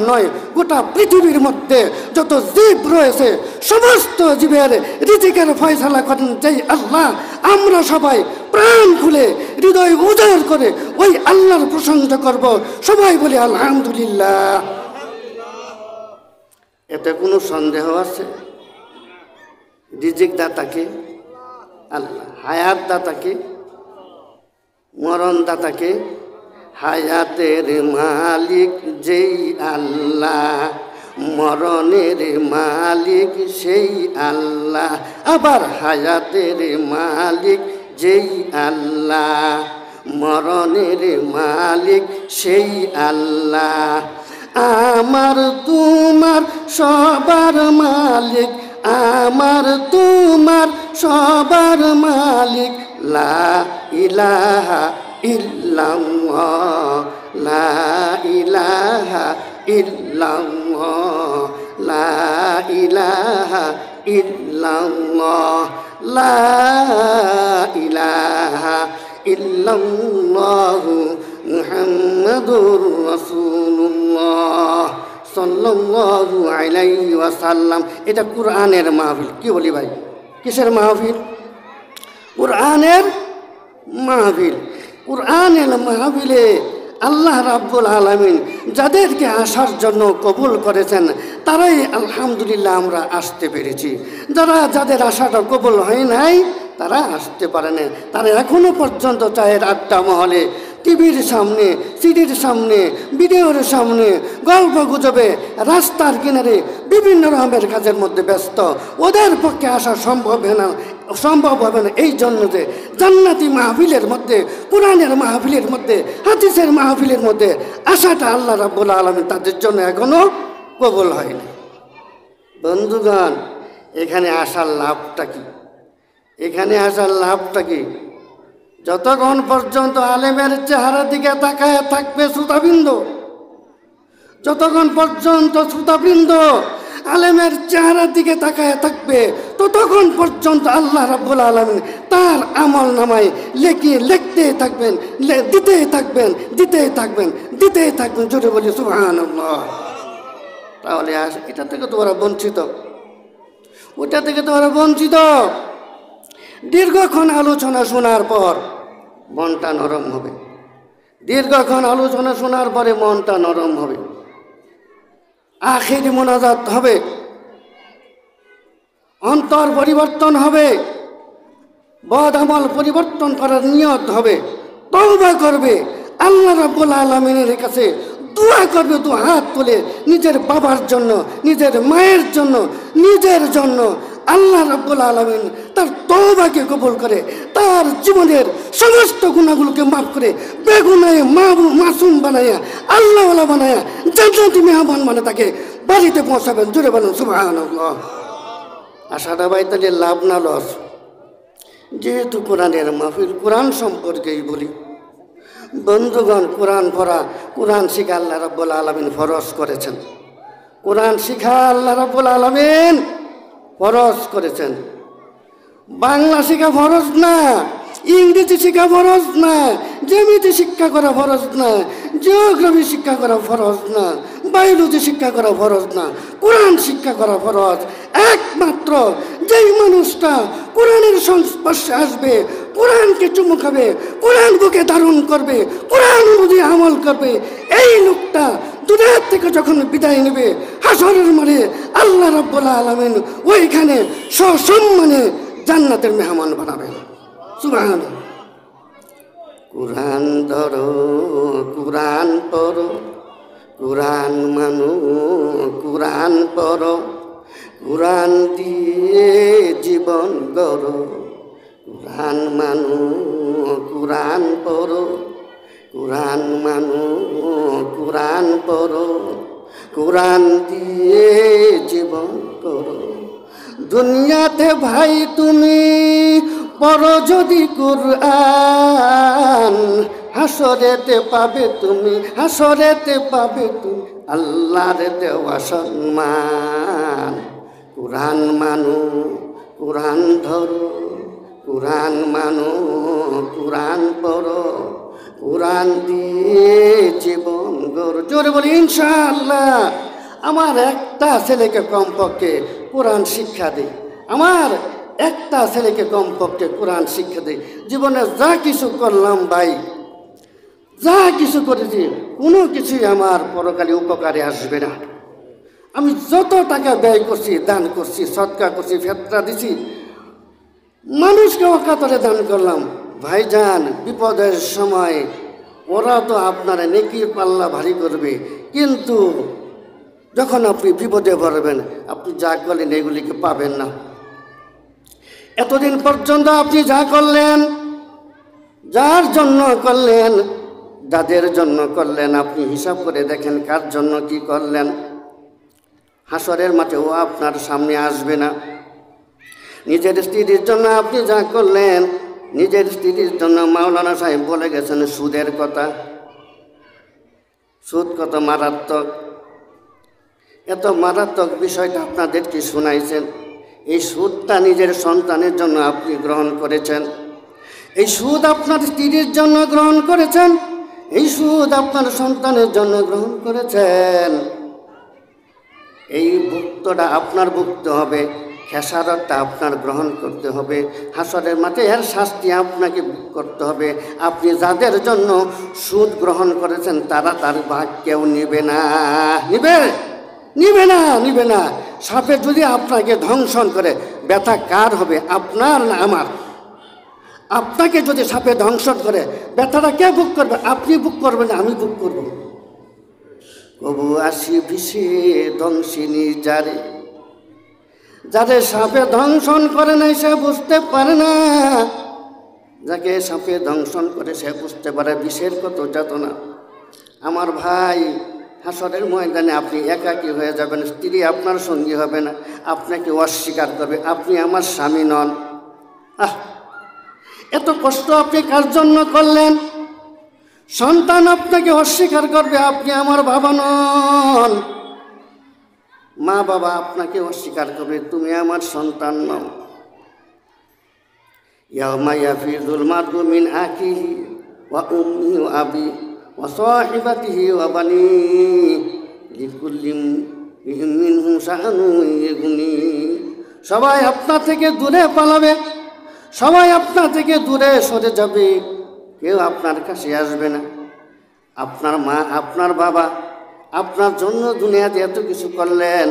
নয়, গোটা পৃথিবীর মধ্যে যত জীব রয়েছে সমস্ত জীবের রিজিকের ফয়সালা করেন যেই আল্লাহ। আমরা সবাই প্রাণ খুলে হৃদয় উজাড় করে ওই আল্লাহর প্রশংসা করব। সবাই বলি আলহামদুলিল্লাহ। এতে কোনো সন্দেহ আছে? রিজিক দাতাকে আল্লাহ, হায়াত দাতাকে, মরণ দাতাকে। হায়াতের মালিক যেই আল্লাহ, মরণের মালিক সেই আল্লাহ। আবার হায়াতের মালিক যেই আল্লাহ, মরণের মালিক সেই আল্লাহ। আমার তোমার সবার মালিক, আমার তোমার সবার মালিক। লা ইলাহা ইল্লাল্লাহ, লা ইলাহা ইল্লাল্লাহ, লা ইলাহা ইল্লাল্লাহ, লা ইলাহা ইল্লাল্লাহু মুহাম্মাদুর রাসূলুল্লাহ সাল্লাল্লাহু আলাইহি ওয়াসাল্লাম। এটা কোরআনের মাহফিল। কি বলি ভাই, কিসের মাহফিল? কোরআনের মাহফিল। কোরআনের মাহফিলে আল্লাহ রাব্বুল আলামিন যাদেরকে আসার জন্য কবুল করেছেন তারাই আলহামদুলিল্লাহ আমরা আসতে পেরেছি। যাদের আশাটা কবুল হয় নাই তারা আসতে পারে না। তারা এখনো পর্যন্ত চায়ের আড্ডা মহলে, টিভির সামনে, সিডির সামনে, ভিডিওর সামনে, গল্প গুজবে, রাস্তার কিনারে বিভিন্ন রকমের কাজের মধ্যে ব্যস্ত। ওদের পক্ষে আসা সম্ভব হবে না এই জন্য যে জান্নাতি মাহফিলের মধ্যে, কোরআনের মাহফিলের মধ্যে, হাদিসের মাহফিলের মধ্যে আসাটা আল্লাহ রাব্বুল আলামিন তাদের জন্য এখনো কবুল হয়নি। বন্ধুগণ, এখানে আসার লাভটা কি? এখানে আসার লাভটা কি? যতক্ষণ পর্যন্ত আলেমের চেহারা দিকে তাকায় থাকবে শ্রোতাবৃন্দ, যতক্ষণ পর্যন্ত শ্রোতাবৃন্দ আলেমের চেহারার দিকে তাকায় থাকবে ততক্ষণ পর্যন্ত আল্লাহ রাব্বুল আলামিন তার আমল নামায় লিখতে থাকবেন, দিতেই থাকবেন। জোরে বলি সুবহানাল্লাহ। তাহলে এটা থেকে তোমরা বঞ্চিত, ওটা থেকে তোমরা বঞ্চিত। দীর্ঘক্ষণ আলোচনা শোনার পর মনটা নরম হবে, দীর্ঘক্ষণ আলোচনা শোনার পরে মনটা নরম হবে, আখির মোনাজাত হবে, অন্তর পরিবর্তন হবে, বদ আমল পরিবর্তন করার নিয়ত হবে, তওবা করবে, আল্লাহ রাব্বুল আলামিনের কাছে দোয়া করবে, দু হাত তুলে নিজের বাবার জন্য, নিজের মায়ের জন্য, নিজের জন্য। আল্লাহ রাব্বুল আলামিন তার তওবাকে কবুল করে, তার জীবনের সমস্ত গুনাহগুলোকে মাফ করে বেগুনাহে মাসুম বানায়া, আল্লাহওয়ালা বানায়া, জান্নাতি মেহমান মানে তাকে বাড়িতে পৌঁছাবেন। জোরে বলুন সুবহানাল্লাহ। আশাটা ভাই তাহলে লাভ না লস? যেহেতু কোরআনের মাহফিল, কোরআন সম্পর্কেই বলি। বন্ধুগণ, কোরআন পড়া, কোরআন শিখা আল্লাহ রাব্বুল আলামিন ফরজ করেছেন। কোরআন শিখা আল্লাহ রাব্বুল আলামিন ফরজ করেছেন। বাংলা শিক্ষা ফরজ না, ইংরেজি শিক্ষা ফরজ না, জ্যামিতি শিক্ষা করা ফরজ না, জিওগ্রাফি শিক্ষা করা ফরজ না, বায়োলজি শিক্ষা করা ফরজ না, কোরআন শিক্ষা করা ফরজ। একমাত্র যেই মানুষটা কোরআনের সংস্পর্শে আসবে, কোরআনকে চুমু খাবে, কোরআন বুকে ধারণ করবে, কোরআন অনুযায়ী আমল করবে, এই লোকটা দুনিয়ার থেকে যখন বিদায় নেবে হাসরের মাঠে আল্লাহ রাব্বুল আলামিন ওইখানে সসম্মানে জান্নাতের মেহমান বানাবেন। সুবহানাল্লাহ। কোরআন ধরো, কোরআন পড়ো, কোরআন মানো, কোরআন পড়ো, কোরআন দিয়ে জীবন গড়ো। কোরআন মানো, কোরআন পড়ো, কোরআন মানো, কোরআন পড়ো, কোরআন দিয়ে জীবন করো। দুনিয়াতে ভাই তুমি পড়ো যদি কোরআন, হাসরেতে পাবে তুমি, হাসরেতে পাবে তুমি আল্লাহর দেওয়া সম্মান। কোরআন মানো, কোরআন ধরো, কোরআন মানো, কোরআন পড়ো, কোরআন দিয়ে জীবন গড়। জোরে বলি ইনশাআল্লাহ। আমার একটা ছেলেকে কমপক্ষে কোরআন শিক্ষা দিই, আমার একটা ছেলেকে কমপক্ষে কোরআন শিক্ষা দিই। জীবনে যা কিছু করলাম ভাই, যা কিছু করেছি, কোনো কিছুই আমার পরকালে উপকারে আসবে না। আমি যত টাকা ব্যয় করছি, দান করছি, সদকা করছি, ফেতরা দিছি, মানুষকে অকাতরে দান করলাম, ভাইজান বিপদের সময় ওরা তো আপনার নেকির পাল্লা ভারী করবে, কিন্তু যখন আপনি বিপদে পড়বেন আপনি যা করলেন এগুলিকে পাবেন না। এতদিন পর্যন্ত আপনি যা করলেন, যার জন্য করলেন, যাদের জন্য করলেন, আপনি হিসাব করে দেখেন কার জন্য কি করলেন। হাসরের মাঠে ও আপনার সামনে আসবে না। নিজের স্ত্রীর জন্য আপনি যা করলেন, নিজের স্ত্রীর জন্য মাওলানা সাহেব বলে গেছেন সুদের কথা। সুদ কত মারাত্মক, এত মারাত্মক বিষয়টা আপনাদেরকে শোনাইছেন। এই সুদটা নিজের সন্তানের জন্য আপনি গ্রহণ করেছেন, এই সুদ আপনার স্ত্রীর জন্য গ্রহণ করেছেন, এই সুদ আপনার সন্তানের জন্য গ্রহণ করেছেন। এই ভুক্তটা আপনার ভুক্ত হবে, খেসারতটা আপনার গ্রহণ করতে হবে। হাসরের মাঠে এর শাস্তি আপনাকে করতে হবে। আপনি যাদের জন্য সুদ গ্রহণ করেছেন তারা তার ভাগ কেউ নিবে না। নিবে না। সাপে যদি আপনাকে ধ্বংসন করে ব্যথা কার হবে? আপনার না আমার? আপনাকে যদি সাপে ধ্বংসন করে ব্যথাটা কে বুক করবে? আপনি বুক করবেন না, আমি বুক করব। কবু আসি ভিসে ধ্বংসিনী যারে, যারে সাপে ধ্বংসন করে নাই সে বুঝতে পারে না, যাকে সাপে ধ্বংসন করে সে বুঝতে পারে বিষের কত যাতনা। আমার ভাই, হাসরের ময়দানে আপনি একাকী হয়ে যাবেন, স্ত্রী আপনার সঙ্গী হবে না, আপনাকে অস্বীকার করবে, আপনি আমার স্বামী নন। এত কষ্ট আপনি কার জন্য করলেন? সন্তান আপনাকে অস্বীকার করবে, আপনি আমার বাবা নন। মা বাবা আপনাকে অস্বীকার করবে, তুমি আমার সন্তান নও। ইয়াউমা ইয়াফিরুল মার'উ মিন আখিহি ওয়া উম্মিহি ওয়া আবি ওয়া সাহিবাতিহি ওয়া বানিহি লিকুল্লি মিনহুম শা'নুন ইউগনি। সবাই আপনার থেকে দূরে পালাবে, সবাই আপনার থেকে দূরে সরে যাবে, কেউ আপনার কাছে আসবে না। আপনার মা, আপনার বাবা আপনার জন্য দুনিয়াতে এত কিছু করলেন,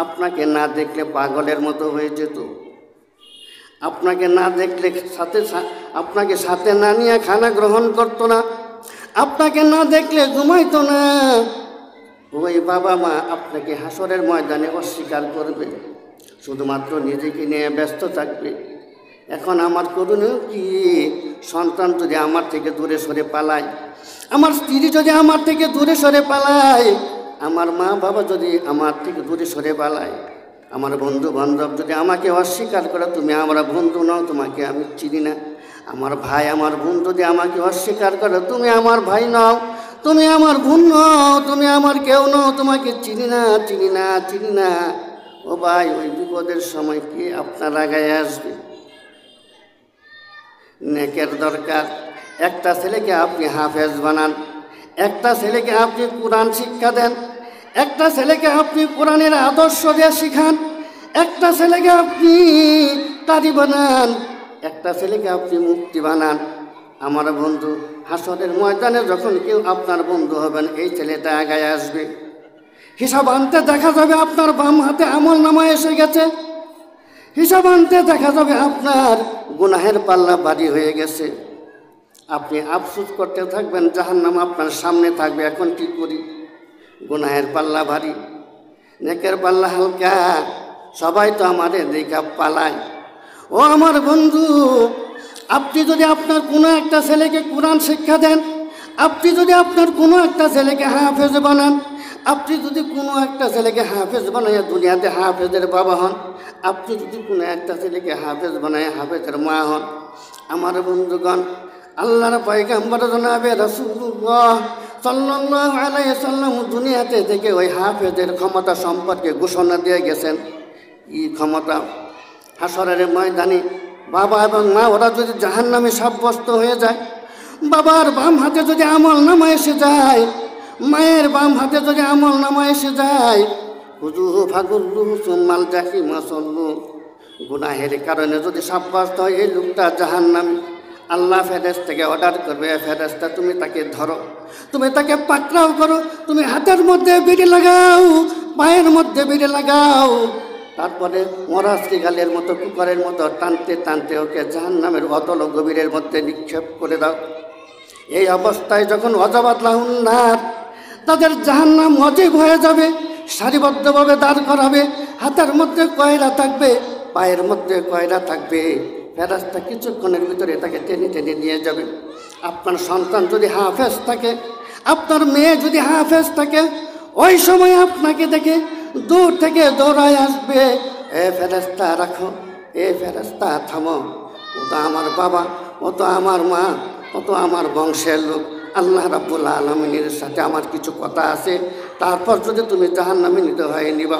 আপনাকে না দেখলে পাগলের মতো হয়ে যেত, আপনাকে না দেখলে আপনাকে সাথে না নিয়ে খানা গ্রহণ করতো না, আপনাকে না দেখলে ঘুমাইতো না। ওই বাবা মা আপনাকে হাসরের ময়দানে অস্বীকার করবে, শুধুমাত্র নিজেকে নিয়ে ব্যস্ত থাকবে। এখন আমার করণীয় কি? সন্তান যদি আমার থেকে দূরে সরে পালায়, আমার স্ত্রী যদি আমার থেকে দূরে সরে পালায়, আমার মা বাবা যদি আমার থেকে দূরে সরে পালায়, আমার বন্ধু বান্ধব যদি আমাকে অস্বীকার করে, তুমি আমার বন্ধু নও, তোমাকে আমি চিনি না। আমার ভাই, আমার বোন যদি আমাকে অস্বীকার করে, তুমি আমার ভাই নও, তুমি আমার বোন নও, তুমি আমার কেউ নও, তোমাকে চিনি না। ও ভাই, ওই বিপদের সময় কি আপনার আগায় আসবে? নেকের দরকার। একটা ছেলেকে আপনি হাফেজ বানান, একটা ছেলেকে আপনি কোরআন শিক্ষা দেন, একটা ছেলেকে আপনি কোরআনের আদর্শ দিয়ে শিখান, একটা ছেলেকে আপনি কারি বানান, একটা ছেলেকে আপনি মুক্তি বানান। আমার বন্ধু, হাসরের ময়দানে যখন কেউ আপনার বন্ধু হবেন, এই ছেলেটা আগায় আসবে। হিসাব আনতে দেখা যাবে আপনার বাম হাতে আমল নামা এসে গেছে, হিসাব আনতে দেখা যাবে আপনার গুনাহের পাল্লা ভারী হয়ে গেছে। আপনি আফসোস করতে থাকবেন, জাহান্নাম আপনার সামনে থাকবে। এখন কি করি? গুনাহের পাল্লা ভারী, নেকের পাল্লা হালকা। সবাই তো আমাদের দেখা পালায়। ও আমার বন্ধু, আপনি যদি আপনার কোনো একটা ছেলেকে কোরআন শিক্ষা দেন, আপনি যদি আপনার কোনো একটা ছেলেকে হাফেজ বানান, আপনি যদি কোনো একটা ছেলেকে হাফেজ বানায় দুনিয়াতে হাফেজের বাবা হন, আপনি যদি কোনো একটা ছেলেকে হাফেজ বানায় হাফেজের মা হন, আমার বন্ধুগণ, আল্লাহর পয়গম্বর জনাবে রাসূলুল্লাহ সাল্লাল্লাহু আলাইহি সাল্লাম দুনিয়াতে থেকে ওই হাফেজের ক্ষমতা সম্পর্কে ঘোষণা দিয়ে গেছেন। কি ক্ষমতা? হাসরের ময়দানে বাবা এবং মা ওরা যদি জাহান্নামে সাব্যস্ত হয়ে যায়, বাবার বাম হাতে যদি আমল নামা এসে যায়, মায়ের বাম হাতে যদি আমল নামা এসে যায়, হুজুহু ফাগুল্লু সুম্মাল জাহিমা সল্লু, গুনাহের কারণে যদি সাব্যস্ত হয় এই লোকটা জাহান্নামী, আল্লাহ ফেরেশতাকে অর্ডার করবে, ফেরেশতা তুমি তাকে ধরো, তুমি তাকে পাকড়াও করো, তুমি হাতের মধ্যে বিড়ি লাগাও, পায়ের মধ্যে বিড়ি লাগাও, তারপরে মরা শ্রীগালের মতো কুকারের মতো টানতে টানতে ওকে জাহান্নামের অতল গভীরের মধ্যে নিক্ষেপ করে দাও। এই অবস্থায় যখন অজাবাত লাহুন্নার, তাদের জাহান্নাম অজীব হয়ে যাবে, সারিবদ্ধভাবে দাঁড় করাবে, হাতের মধ্যে কয়লা থাকবে, পায়ের মধ্যে কয়লা থাকবে, ফেরেশতা কিছুক্ষণের ভিতরে তাকে টেনে টেনে নিয়ে যাবে। আপনার সন্তান যদি হাফেজ থাকে, আপনার মেয়ে যদি হাফেজ থাকে, ওই সময় আপনাকে দেখে দূর থেকে দৌড়ায় আসবে, এ ফেরেশতা রাখো, এ ফেরেশতা থামো, ও তো আমার বাবা, ও তো আমার মা, ও তো আমার বংশের লোক, আল্লাহ রাব্বুল আলামিনের সাথে আমার কিছু কথা আছে, তারপর যদি তুমি জাহান্নামে নিতে হয় নিবা।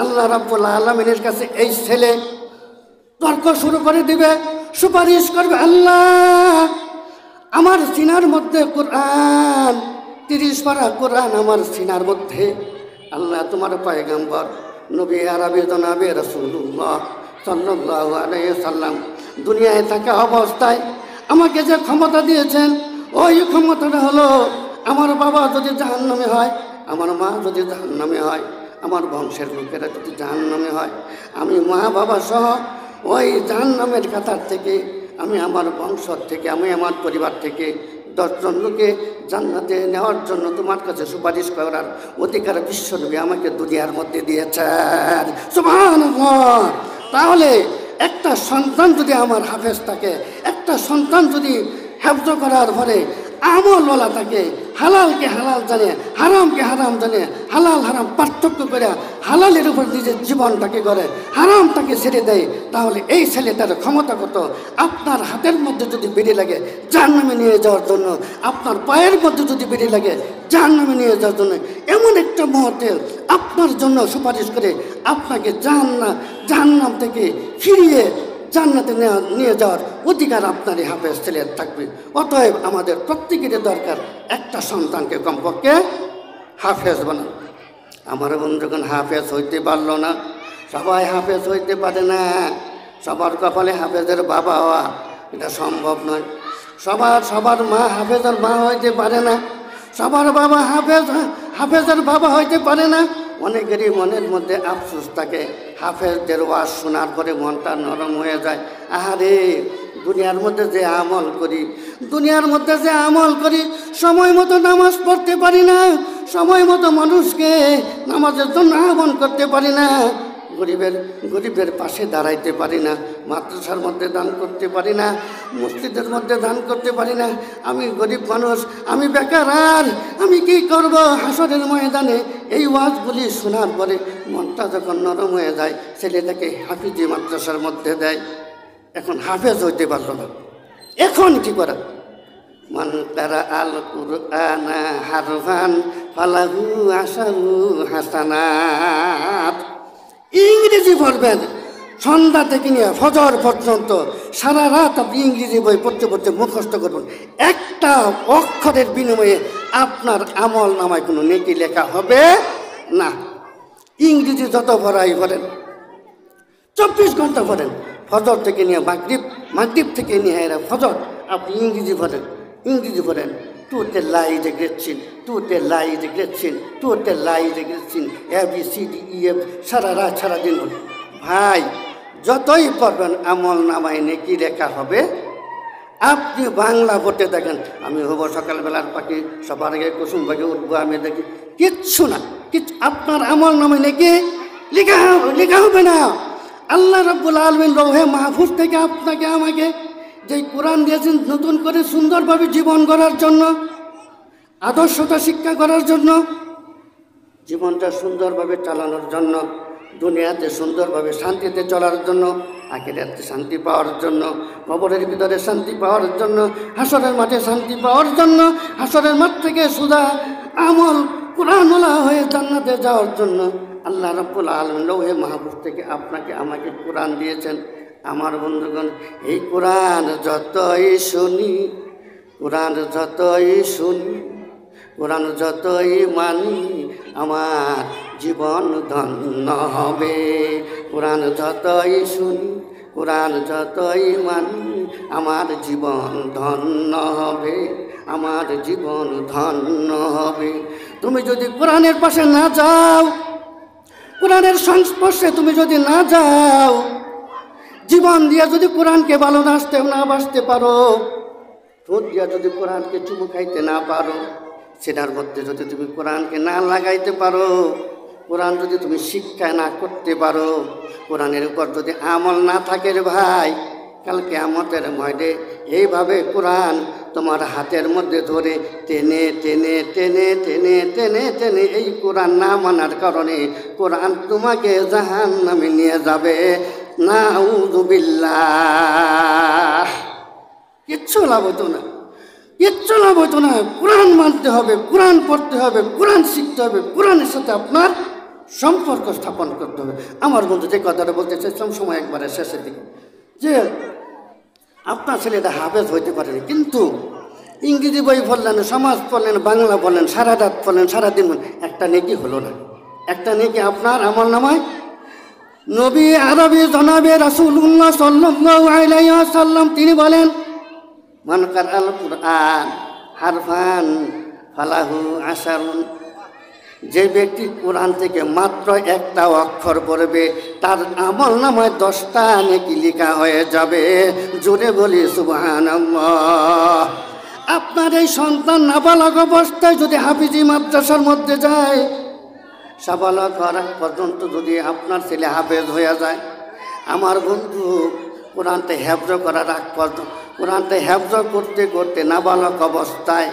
আল্লাহ রাব্বুল আলামিনের কাছে এই ছেলে তর্ক শুরু করে দিবে, সুপারিশ করবে, আল্লাহ আমার সিনার মধ্যে কোরআন, 30 পারা কোরআন আমার সিনার মধ্যে, আল্লাহ তোমার পয়গম্বর নবী আরবি জনাবে রাসূলুল্লাহ সাল্লাল্লাহু আলাইহি সাল্লাম দুনিয়ায় থাকা অবস্থায় আমাকে যে ক্ষমতা দিয়েছেন, ওই ক্ষমতাটা হলো আমার বাবা যদি জাহান্নামে হয়, আমার মা যদি জাহান্নামে হয়, আমার বংশের লোকেরা যদি জাহান্নামে হয়, আমি মা বাবা সহ ওই জাহান্নামের কাতার থেকে, আমি আমার বংশ থেকে, আমি আমার পরিবার থেকে 10 জন লোকে জান্নাতে নেওয়ার জন্য তোমার কাছে সুপারিশ করার অধিকার বিশ্বনবী আমাকে দুনিয়ার মধ্যে দিয়েছেন। সুবহানাল্লাহ। তাহলে একটা সন্তান যদি আমার হাফেজ থাকে, একটা সন্তান যদি হেফজ করার পরে আমলওয়ালা থাকে, হালালকে হালাল জানে, হারামকে হারাম জানে, হালাল হারাম পার্থক্য করে হালালের উপর নিজের জীবনটাকে গড়ে, হারামটাকে ছেড়ে দেয়, তাহলে এই ছেলেটার ক্ষমতা কত? আপনার হাতের মধ্যে যদি বেড়ে লাগে জাহান্নামে নিয়ে যাওয়ার জন্য, আপনার পায়ের মধ্যে যদি বেড়ে লাগে জাহান্নামে নিয়ে যাওয়ার জন্য, এমন একটা মুহূর্তে আপনার জন্য সুপারিশ করে আপনাকে জাহান্নাম থেকে ফিরিয়ে জান্নাতে নিয়ে যাওয়ার অধিকার আপনার এই হাফেজ ছেলের থাকবে। অতএব আমাদের প্রত্যেকেরই দরকার একটা সন্তানকে কমপক্ষে হাফেজ বানানো। আমার বন্ধুগণ হাফেজ হইতে পারলো না, সবাই হাফেজ হইতে পারে না, সবার কপালে হাফেজের বাবা হওয়া এটা সম্ভব নয়, সবার মা হাফেজের মা হইতে পারে না, সবার বাবা হাফেজের বাবা হইতে পারে না। অনেকেরই মনের মধ্যে আফসোস থাকে, হাফেজদের ওয়াজ শোনার পরে মনটা নরম হয়ে যায়, আহারে দুনিয়ার মধ্যে যে আমল করি সময় মতো নামাজ পড়তে পারি না, সময় মতো মানুষকে নামাজের জন্য আহ্বান করতে পারি না, গরিবের পাশে দাঁড়াইতে পারি না, মাদ্রাসার মধ্যে দান করতে পারি না, মসজিদের মধ্যে দান করতে পারি না, আমি গরিব মানুষ, আমি বেকার, আর আমি কি করব? হাসরের ময়দানে এই ওয়াজগুলি শোনার পরে মনটা যখন নরম হয়ে যায়, ছেলেটাকে হাফিজি মাদ্রাসার মধ্যে দেয়, এখন হাফেজ হইতে পারল না, এখন কি করা? মান কারা আল কুরআনা হারফান ফালাহু আশারু হাসানাত। ইংরেজি পড়বেন সন্ধ্যা থেকে নিয়ে ফজর পর্যন্ত, সারা রাত আপনি ইংরেজি বই পড়তে মুখস্থ করবেন, একটা অক্ষরের বিনিময়ে আপনার আমল নামায় কোনো নেকি লেখা হবে না। ইংরেজি যত পড়াই পড়েন, 24 ঘন্টা পড়েন, ফজর থেকে নিয়ে মাগরিব থেকে নিয়ে ফজর আপনি ইংরেজি পড়েন, তুতে লাই যে গ্রেটছিন, ABCDEF সারা রাত সারাদিন। ভাই যতই পড়বেন আমল নামায় নেকি লেখা হবে। আপনি বাংলা পড়তে দেখেন, আমি হব সকালবেলার পাখি, সবার আগে কুসুম পাখি উঠবো, আমি দেখি কিচ্ছু না, আপনার আমল নামায় নেকি লেখা হবে না। আল্লাহ রাব্বুল আলামিন লৌহে মাহফুজ থেকে আপনাকে আমাকে যে কোরআন দিয়েছেন নতুন করে সুন্দরভাবে জীবন গড়ার জন্য, আদর্শতা শিক্ষা করার জন্য, জীবনটা সুন্দরভাবে চালানোর জন্য, দুনিয়াতে সুন্দরভাবে শান্তিতে চলার জন্য, আখিরাতে শান্তি পাওয়ার জন্য, কবরের ভিতরে শান্তি পাওয়ার জন্য, হাসরের মাঠে শান্তি পাওয়ার জন্য, হাসরের মাঠ থেকে সুদা আমল কোরআনওয়ালা হয়ে জান্নাতে যাওয়ার জন্য আল্লাহ রাব্বুল আলামিন লৌহে মাহফুজ থেকে আপনাকে আমাকে কোরআন দিয়েছেন। আমার বন্ধুগণ, এই কোরআন যতই শুনি কোরআন যতই শুনি, কোরআন যতই মানি, আমার জীবন ধন্য হবে। কোরআন যতই শুনি, কোরআন যতই মানি, আমার জীবন ধন্য হবে, আমার জীবন ধন্য হবে। তুমি যদি কোরআনের পাশে না যাও, কোরআনের সংস্পর্শে তুমি যদি না যাও, জীবন দিয়ে যদি কোরআনকে ভালোবাসতে না বাসতে পারো, ঠোঁট দিয়া যদি কোরআনকে চুমু খাইতে না পারো, সেটার মধ্যে যদি তুমি কোরআনকে না লাগাইতে পারো, কোরআন যদি তুমি শিক্ষা না করতে পারো, কোরআনের উপর যদি আমল না থাকে রে ভাই, কাল কিয়ামতের ময়দানে এইভাবে কোরআন তোমার হাতের মধ্যে ধরে টেনে টেনে টেনে টেনে টেনে টেনে এই কোরআন না মানার কারণে কোরআন তোমাকে জাহান্নামে নিয়ে যাবে। নাউযুবিল্লাহ। কিচ্ছু লাভ হতো না, কিচ্ছু লাভ হতো না। কোরআন মানতে হবে, কোরআন পড়তে হবে, কোরআন শিখতে হবে, কোরআনের সাথে আপনার সম্পর্ক স্থাপন করতে হবে। আমার বন্ধু যে কথাটা বলতে চাইছিলাম সময় একবারে শেষের দিকে, যে আপনার ছেলেটা হাফেজ হইতে পারেনি, কিন্তু ইংরেজি বই পড়লেন, সমাজ পড়লেন, বাংলা পড়লেন, সারা রাত পড়লেন, সারাদিন একটা নেকি হলো না। একটা নেকি আপনার আমল নামায় নবী আরবি জনাবে রাসূলুল্লাহ সাল্লাল্লাহু আলাইহি ওয়াসাল্লাম তিনি বলেন, মান কারাল কুরআন হারফান ফালাহু আশারুন, যে ব্যক্তি কোরআন থেকে মাত্র একটা অক্ষর পড়বে তার আমল নামায় 10টা নেকি লেখা হয়ে যাবে। জোরে বলি সুবহানাল্লাহ। আপনার এই সন্তান নাবালক অবস্থায় যদি হাফিজি মাদ্রাসার মধ্যে যায়, সাবালক হওয়ার পর্যন্ত যদি আপনার ছেলে হাফেজ হয়ে যায়, আমার বন্ধু কোরআনটা হেফজ করার আগ পর্যন্ত, কোরআনটা হেফজ করতে করতে নাবালক অবস্থায়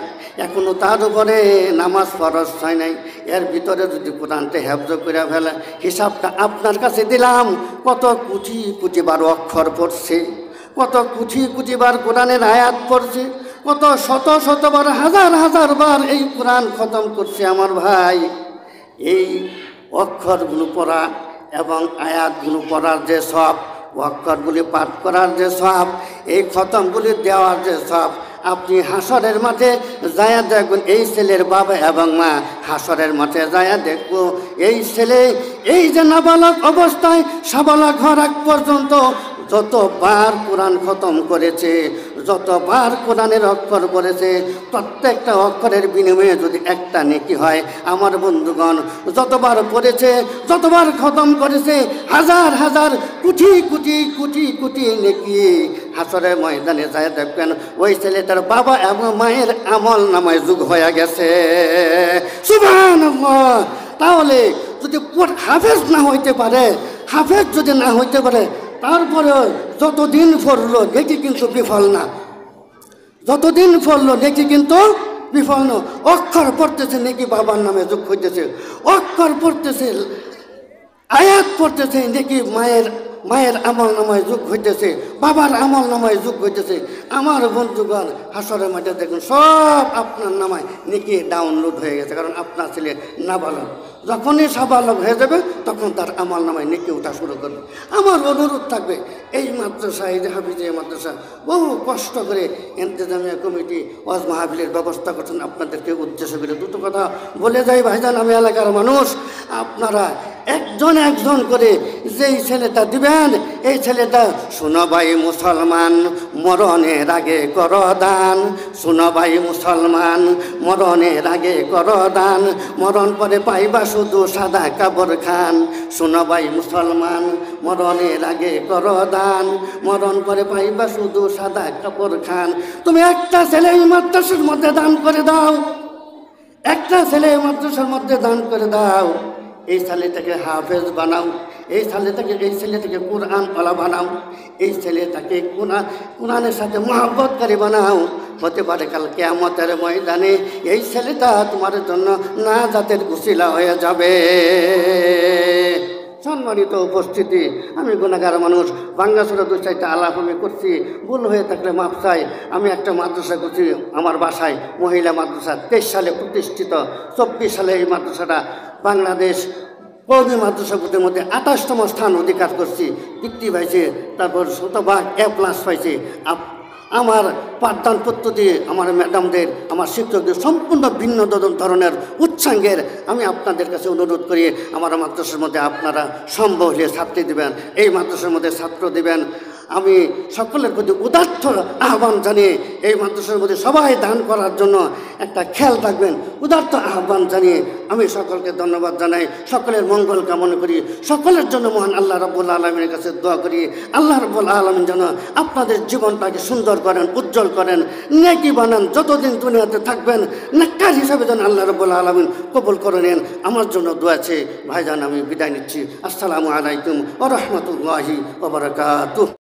এখনও তার উপরে নামাজ ফরজ হয় নাই, এর ভিতরে যদি কোরআনটা হেফজ করে ফেলে, হিসাবটা আপনার কাছে দিলাম, কত কুচি কুচিবার অক্ষর পড়ছে, কত কুচি কুচিবার কোরআনের আয়াত পড়ছে, কত শত শতবার হাজার হাজার বার এই কোরআন খতম করছে। আমার ভাই, এই অক্ষরগুলো পড়া এবং আয়াতগুলো পড়ার যে সব, অক্ষরগুলি পাঠ করার যে সব, এই খতমগুলি দেওয়ার যে সব, আপনি হাসরের মাঠে যায়া দেখবেন, এই ছেলের বাবা এবং মা হাসরের মাঠে যায়া দেখব, এই ছেলে এই যে নাবালক অবস্থায় সাবালক হওয়ার আগ পর্যন্ত যতবার কোরআন খতম করেছে, যতবার কোরআনের অক্ষর পড়েছে, প্রত্যেকটা অক্ষরের বিনিময়ে যদি একটা নেকি হয়, আমার বন্ধুগণ যতবার পড়েছে, যতবার খতম করেছে, হাজার হাজার কোটি কোটি কোটি কোটি নেকি হাসরের ময়দানে যায় দেখবেন, ওই ছেলেটার বাবা এবং মায়ের আমল নামায় যুগ হয়ে গেছে। সুবহানাল্লাহ। তাহলে যদি হাফেজ না হইতে পারে, হাফেজ যদি না হইতে পারে, তারপরে যতদিন পড়লো নেকি কিন্তু বিফল না, যতদিন পড়লো নেকি কিন্তু বিফল না। অক্ষর পড়তেছে নেকি বাবার নামে যোগ হইতেছে, অক্ষর পড়তেছে, আয়াত পড়তেছে নেকি মায়ের আমল নামায় যুগ হইতেছে, বাবার আমল নামায় যুগ হইতেছে। আমার বন্ধুগণ হাসরের মাঠে দেখুন সব আপনার নামায় নেকি ডাউনলোড হয়ে গেছে, কারণ আপনার ছেলে নাবালক। যখনই সাবালক হয়ে যাবে তখন তার আমল নামায় নেকি ওঠা শুরু করবে। আমার অনুরোধ থাকবে, এই মাদ্রাসা, এই যে হাফিজি মাদ্রাসা বহু কষ্ট করে ইন্তেজামিয়া কমিটি ওয়াজ মাহফিলের ব্যবস্থা করছেন। আপনাদেরকে উদ্দেশ্য করে দুটো কথা বলে যাই ভাইজান, আমি এলাকার মানুষ, আপনারা একজন একজন করে যেই ছেলেটা দিবেন, এই ছেলেটা শোনো ভাই মুসলমান, মরণের আগে কর দান, শোনো ভাই মুসলমান, মরণের আগে কর দান, মরণ পরে পাইবা শুধু সাদা কাপড় খান। শোনো ভাই মুসলমান, মরণের আগে কর দান, মরণ পরে পাইবা শুধু সাদা কাপড় খান। তুমি একটা ছেলে মাদ্রাসার মধ্যে দান করে দাও, একটা ছেলে মাদ্রাসার মধ্যে দান করে দাও, এই ছেলেটাকে হাফেজ বানাও, এই ছেলেটাকে কোরআন ওয়ালা বানাও, এই ছেলেটাকে কোরআনের সাথে মহব্বতকারী বানাও। হতে পারে কাল কিয়ামতের ময়দানে এই ছেলেটা তোমার জন্য নাজাতের উসিলা হয়ে যাবে। সম্মানিত উপস্থিতি, আমি গুনাহগার মানুষ, বাঙ্গাসুরা দু চারটা আলাপ আমি করছি, ভুল হয়ে থাকলে মাপ চাই। আমি একটা মাদ্রাসা করছি আমার বাসায়, মহিলা মাদ্রাসা, 23 সালে প্রতিষ্ঠিত। 24 সালে এই মাদ্রাসাটা বাংলাদেশ কওমি মাদ্রাসাগুলোর মধ্যে 28তম স্থান অধিকার করছি, বৃত্তি পাইছে, তারপর 100% A+ পাইছে। আমার পাঠদান পদ্ধতি, আমার ম্যাডামদের, আমার শিক্ষকদের সম্পূর্ণ ভিন্ন ধরনের উচ্চাঙ্গের। আমি আপনাদের কাছে অনুরোধ করি, আমার মাদ্রাসার মধ্যে আপনারা সম্ভব হলে ছাত্রী দেবেন, এই মাদ্রাসার মধ্যে ছাত্র দেবেন। আমি সকলের প্রতি উদাত্ত আহ্বান জানিয়ে এই মাদ্রাসার মধ্যে সবাই দান করার জন্য একটা খেয়াল রাখবেন, উদাত্ত আহ্বান জানিয়ে আমি সকলকে ধন্যবাদ জানাই, সকলের মঙ্গল কামনা করি, সকলের জন্য মহান আল্লাহ রাব্বুল আলামিনের কাছে দোয়া করি। আল্লাহ রাব্বুল আলামিন যেন আপনাদের জীবনটাকে সুন্দর করেন, উজ্জ্বল করেন, নেকি বানান, যতদিন দুনিয়াতে থাকবেন নেককার হিসাবে যেন আল্লাহ রাব্বুল আলামিন কবুল করে নেন। আমার জন্য দোয়া আছে। ভাইজান, আমি বিদায় নিচ্ছি। আসসালামু আলাইকুম ওয়া রাহমাতুল্লাহি ওয়া বারাকাতুহু।